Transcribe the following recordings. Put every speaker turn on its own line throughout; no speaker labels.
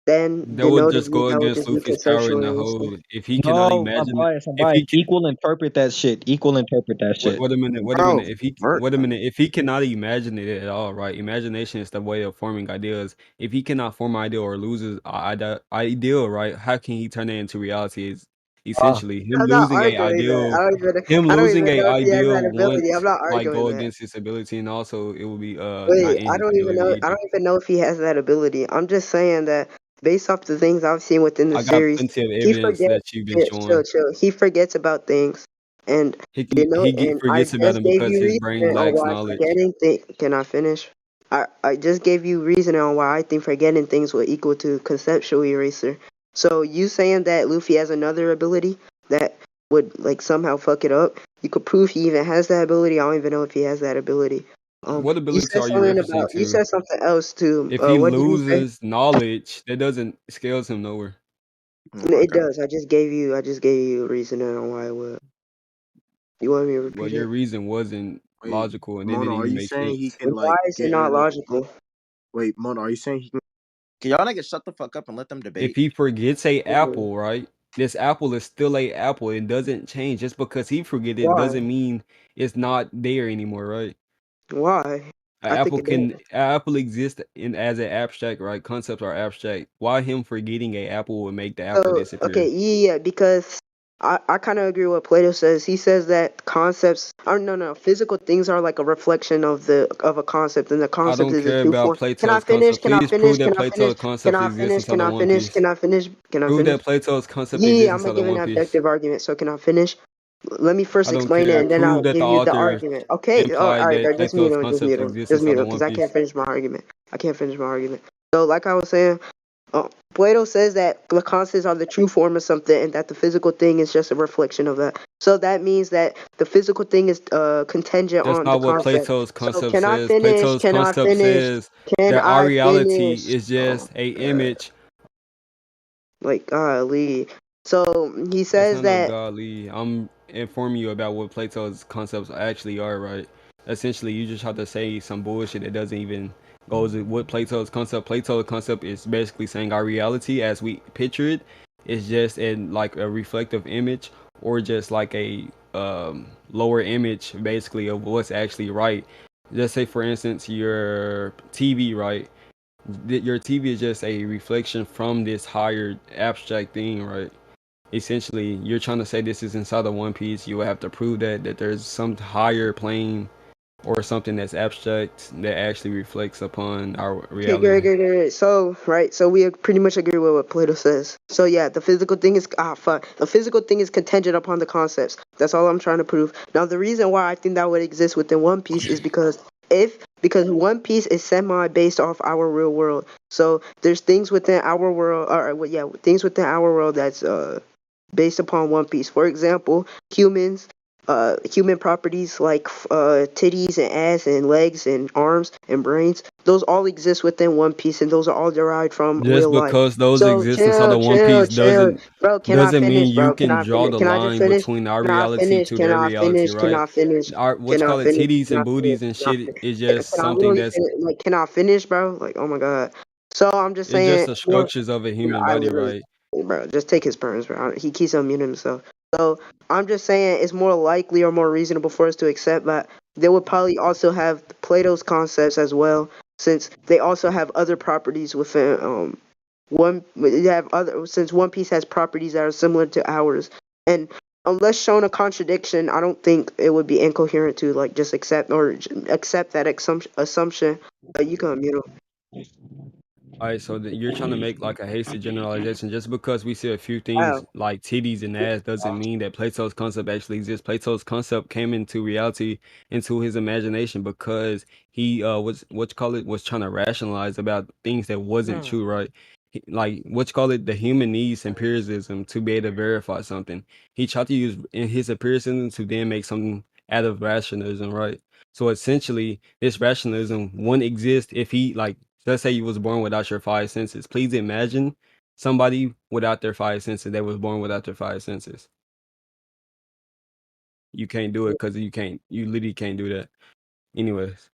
then
That would just
denotably
go
that would
against
just be
Luffy's power in
conceptual
the
erasure.
whole. If he cannot
No,
imagine, if
Unbiased.
he can,
Equal interpret that shit. Equal interpret that
wait,
shit.
wait a minute, wait a
Bro,
minute. If he,
Vert,
wait a minute, if he cannot imagine it at all, right? Imagination is the way of forming ideas. If he cannot form an idea or loses ideal, right? How can he turn it into reality? Is
Ah,
essentially him
I'm not
losing a
arguing that.
ideal. Him
I don't
losing
even
a
know if he has that
ideal
ability. I'm
once
not
like
arguing
go
that.
against his ability, and also it will be not
Wait,
in his ability
I
either.
don't even know if he has that ability. I'm just saying that based off the things I've seen within the
I got
series,
plenty of
he
evidence
forgets.
that you've been
Yeah, chill,
showing.
chill. He forgets about things, and and I
Forgets about
just
them
gave
because
you
his brain
reason on
lacks
why
knowledge.
forgetting things. Can I finish? I just gave you reasoning on why I think forgetting things will equal to conceptual eraser. So you saying that Luffy has another ability that would like somehow fuck it up? You could prove he even has that ability. I don't even know if he has that ability.
What
You
ability
said
are you
something
referencing
about you
to?
said something else too.
If he
What did you say?
loses knowledge, that doesn't scales him nowhere.
oh my
It
god.
does. I just gave you a reasoning on why it would. You want me to
Well,
repeat
your
it?
reason wasn't
Wait,
logical and it
Mona,
didn't
are
even
you
make
saying he
sense.
can
Why
like
is it
get
not
rid of
logical?
wait, Mona, are you saying he can y'all niggas shut the fuck up and let them
If
debate?
he forgets a
Mhm.
apple, right? This apple is still a apple. It doesn't change. Just because he forget it
Why?
doesn't mean it's not there anymore, right?
Why?
An
I think it does.
apple exists in as an abstract, right? Concepts are abstract. Why him forgetting a apple would make the apple
So okay,
disappear?
yeah, because I kind of agree with what Plato says. He says that concepts are no physical things are like a reflection of a concept, and the
I
concept
don't
is a
care
true
about
form. Can I
Plato's
finish?
concept.
Can I
Please
finish?
prove
Can
that
I finish?
Plato's
Can
concept
I
exists
finish?
inside
Can
of
I
One
finish?
Piece.
Can I finish? Can I
Prove
finish?
that Plato's concept
Yeah,
exists
I'm gonna
inside of
give an
One Piece.
objective argument. So can I finish? Let me
I
first
don't
explain it,
care.
and then
Prove
I'll
that the
give you the
author
argument. Okay. Oh, all
implied
right.
that
Just mute
Plato's
him. Just
concepts
mute him.
exist
Just
inside
mute
of
him,
One
because I can't
Piece.
finish my argument. I can't finish my argument. So, like I was saying, Plato says that the constants are the true form of something, and that the physical thing is just a reflection of that. So that means that the physical thing is contingent
That's
on the
not what
concept.
Plato's
So
concept
can I
says.
finish?
Plato's
Can I
concept
finish?
says
Can
that our
I
reality
finish?
is
Oh
just a
my god!
image.
Like golly. So he
That's
says
not no
that.
godly. I'm informing you about what Plato's concepts actually are, right? Essentially, you just have to say some bullshit that doesn't even goes with what Plato's concept. Plato's concept is basically saying our reality as we picture it is just in like a reflective image or just like a lower image basically of what's actually right. Just say for instance your TV, right? Your TV is just a reflection from this higher abstract thing, right? Essentially you're trying to say this is inside of One Piece. You would have to prove that there's some higher plane or something that's abstract that actually reflects upon our
Okay, great,
reality.
great, great, great. So, right, so we pretty much agree with what Plato says. So, yeah, the physical thing is fuck. The physical thing is contingent upon the concepts. That's all I'm trying to prove. Now, the reason why I think that would exist within One Piece is because One Piece is semi based off our real world. So, there's things within our world, or yeah, things within our world that's based upon One Piece. For example, human properties like titties and ass and legs and arms and brains, those all exist within One Piece, and those are all derived from
Just
real life.
because those
So
exist inside
chill,
of One
chill,
Piece
chill, bro. Can I
doesn't
finish,
mean you
bro? Can
can
I
draw
finish?
the
Can I just
line
finish?
between our
Can I
reality
finish?
to
Can
their
I
reality,
finish? Can
right?
I finish?
Our what
Can
you
I
call it,
finish?
titties
Can I
and
finish?
booties and
Can I
shit
finish?
is just
Can I
something
literally
that's
finish? Like, can I finish, bro? Like, oh my god. So I'm just
it's just
saying,
the
it's more.
structures of a
You know,
human
I
body,
literally,
right?
bro, just take his burns, bro. He keeps unmuting himself. So I'm just saying it's more likely or more reasonable for us to accept that they would probably also have Plato's concepts as well, since they also have other properties within one. They have other since One Piece has properties that are similar to ours, and unless shown a contradiction, I don't think it would be incoherent to like just accept that assumption. You can unmute him.
All right, so you're trying to make like a hasty generalization. Just because we see a few things
Wow.
like titties and ass doesn't mean that Plato's concept actually exists. Plato's concept came into reality, into his imagination because he was what you call it was trying to rationalize about things that wasn't true, right? Like what you call it, the human needs empiricism to be able to verify something. He tried to use in his empiricism to then make something out of rationalism, right? So essentially, this rationalism wouldn't exist if he like let's say you was born without your five senses. Please imagine somebody without their five senses that was born without their five senses. You can't do it because you literally can't do that. Anyways,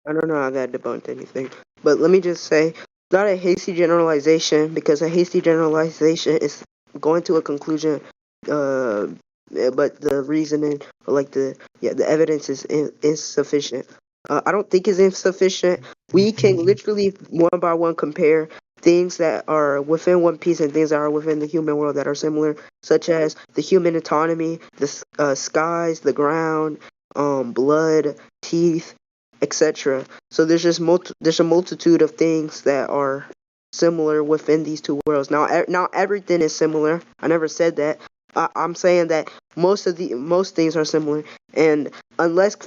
I don't know how that debunked anything, but let me just say. Not a hasty generalization, because a hasty generalization is going to a conclusion, uh, but the reasoning or like the evidence is insufficient. I don't think it's insufficient. We can literally one by one compare things that are within One Piece and things that are within the human world that are similar, such as the human autonomy, the skies, the ground, blood, teeth, etc. So there's a multitude of things that are similar within these two worlds. Now, not everything is similar. I never said that. I'm saying that most things are similar, and unless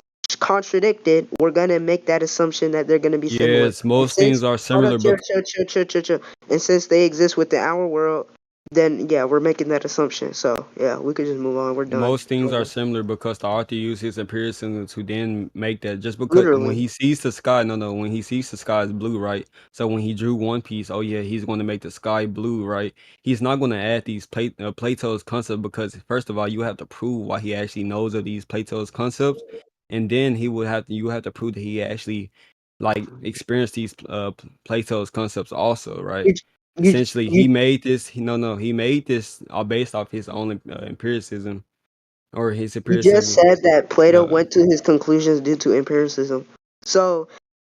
contradicted, we're gonna make that assumption that they're gonna be similar.
Yes,
And
most things
since
are
hold on,
similar,
chill,
but
chill, chill, chill, chill, chill. And since they exist within our world, then yeah, we're making that assumption. So yeah, we could just move on. We're done.
most things are similar because the author used his empiricism to then make that. Just because when
Literally.
he sees the sky, when he sees the sky is blue, right? So when he drew One Piece, oh yeah, he's going to make the sky blue, right? He's not going to add these Plato's concept, because first of all, you have to prove why he actually knows of these Plato's concepts, and then you have to prove that he actually like experienced these Plato's concepts also, right?
You, you,
Essentially,
you
he made this. He made this based off his own empiricism, or his
You just
empiricism.
said that Plato
Uh,
went to his conclusions due to empiricism. So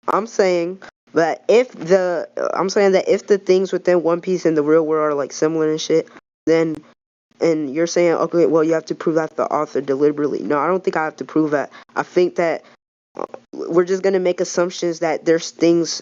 I'm saying I'm saying that if the things within One Piece and the real world are like similar and shit, then and you're saying okay, well you have to prove that the author deliberately. No, I don't think I have to prove that. I think that we're just gonna make assumptions that there's things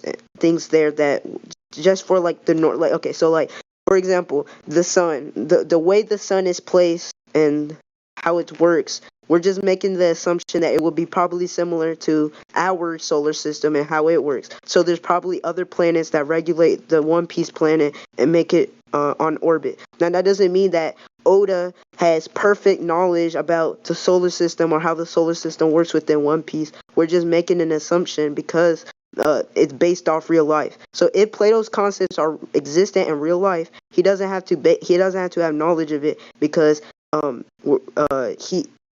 there that just for like like okay, so like for example the sun, the way the sun is placed and how it works, we're just making the assumption that it will be probably similar to our solar system and how it works. So there's probably other planets that regulate the One Piece planet and make it on orbit. Now that doesn't mean that Oda has perfect knowledge about the solar system or how the solar system works within One Piece. We're just making an assumption because it's based off real life. So if Plato's concepts are existent in real life, he doesn't have to have knowledge of it because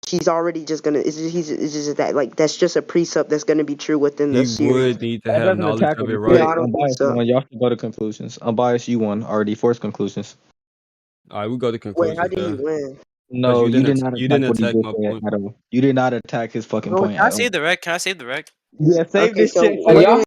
he's already just gonna it's just that like that's just a precept that's gonna be true within the
he
series.
would need to
That
have
doesn't
knowledge
attack
of
what
it,
he
No,
said.
right?
I don't think
Unbiased, you
so.
won. Y'all should go to conclusions. Unbiased, you won. Already forced conclusions.
All right, we go to
Wait, how
conclusions
did he
there,
win?
because
No, you did not
you
attack
didn't
what he
attack
just
my
said
point.
at all. You did not attack his fucking
No,
point
Can I
at
save
all.
the rec? Can I save the rec?
Yeah, save
okay,
this
so
shit.
we're
Fam.
gonna